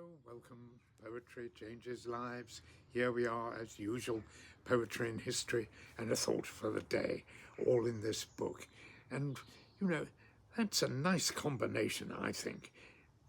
Welcome. Poetry changes lives. Here we are, as usual, poetry and history and a thought for the day, all in this book. And, that's a nice combination, I think.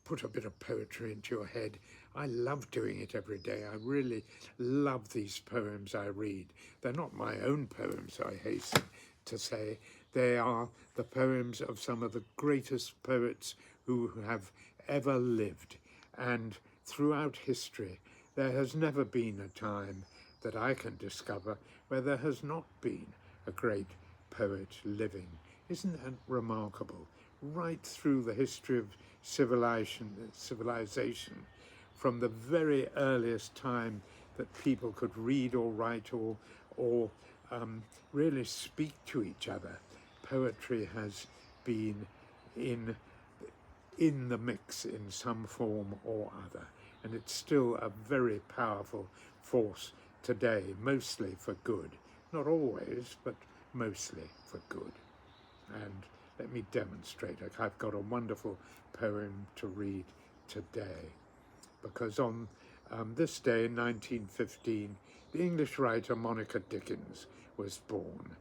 Put a bit of poetry into your head. I love doing it every day. I really love these poems I read. They're not my own poems, I hasten to say. They are the poems of some of the greatest poets who have ever lived. And throughout history, there has never been a time that I can discover where there has not been a great poet living. Isn't that remarkable? Right through the history of civilization, from the very earliest time that people could read or write or really speak to each other, poetry has been in the mix in some form or other, and it's still a very powerful force today, mostly for good. Not always, but mostly for good. And let me demonstrate. I've got a wonderful poem to read today, because on this day in 1915, the English writer Monica Dickens was born.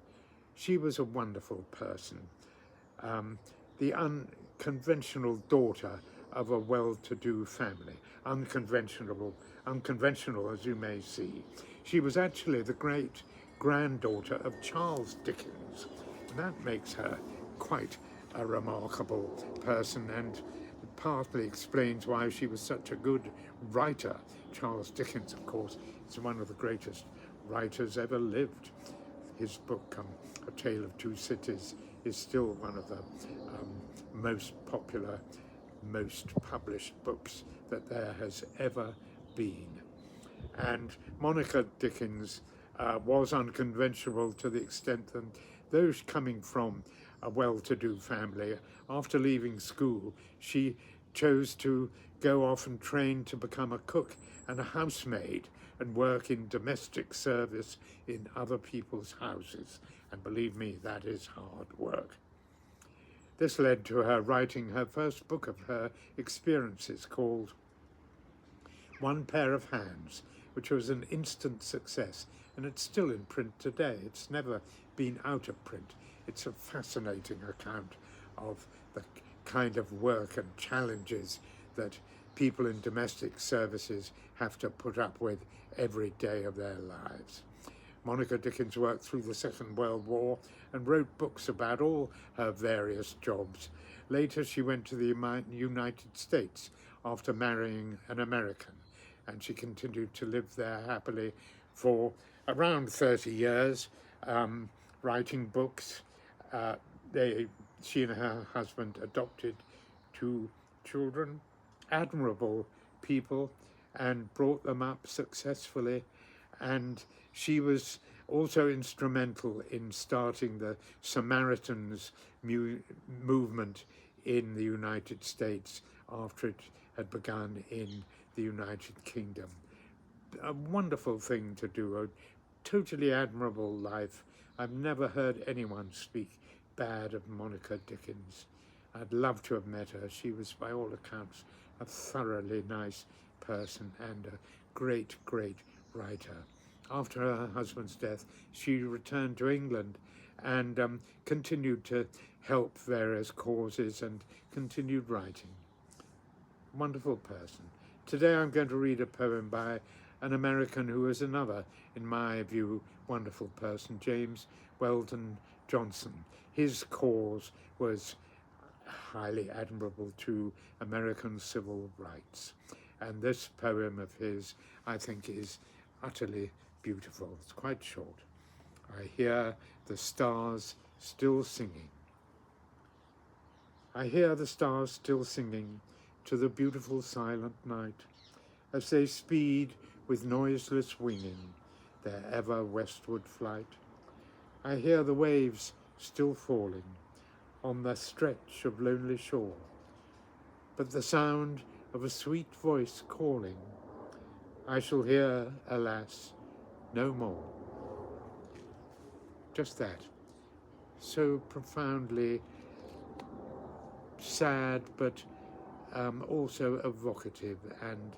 She was a wonderful person, the unconventional daughter of a well-to-do family, unconventional as you may see. She was actually the great-granddaughter of Charles Dickens, and that makes her quite a remarkable person and partly explains why she was such a good writer. Charles Dickens, of course, is one of the greatest writers ever lived. His book, A Tale of Two Cities, is still one of the most popular, most published books that there has ever been. And Monica Dickens was unconventional to the extent that those coming from a well-to-do family, after leaving school, she chose to go off and train to become a cook and a housemaid and work in domestic service in other people's houses. And believe me, that is hard work. This led to her writing her first book of her experiences, called One Pair of Hands, which was an instant success, and it's still in print today. It's never been out of print. It's a fascinating account of the kind of work and challenges that people in domestic services have to put up with every day of their lives. Monica Dickens worked through the Second World War and wrote books about all her various jobs. Later, she went to the United States after marrying an American, and she continued to live there happily for around 30 years, writing books. She and her husband adopted 2 children, admirable people, and brought them up successfully. And she was also instrumental in starting the Samaritans movement in the United States after it had begun in the United Kingdom. A wonderful thing to do, a totally admirable life. I've never heard anyone speak bad of Monica Dickens. I'd love to have met her. She was, by all accounts, a thoroughly nice person and a great, great writer. After her husband's death, she returned to England and continued to help various causes and continued writing. Wonderful person. Today I'm going to read a poem by an American who is another, in my view, wonderful person, James Weldon Johnson. His cause was highly admirable to American civil rights. And this poem of his, I think, is utterly beautiful. It's quite short. I hear the stars still singing. I hear the stars still singing to the beautiful silent night, as they speed with noiseless winging their ever westward flight. I hear the waves still falling on the stretch of lonely shore, but the sound of a sweet voice calling I shall hear, alas, no more. Just that. So profoundly sad, but also evocative and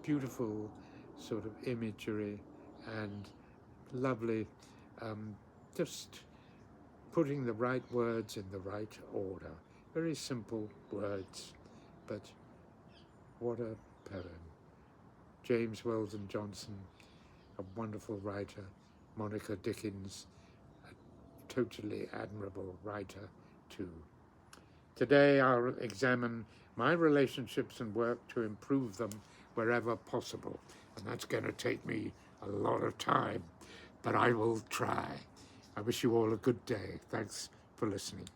beautiful sort of imagery and lovely, just putting the right words in the right order. Very simple words, but what a poem. James Weldon Johnson, a wonderful writer. Monica Dickens, a totally admirable writer too. Today I'll examine my relationships and work to improve them wherever possible. And that's going to take me a lot of time, but I will try. I wish you all a good day. Thanks for listening.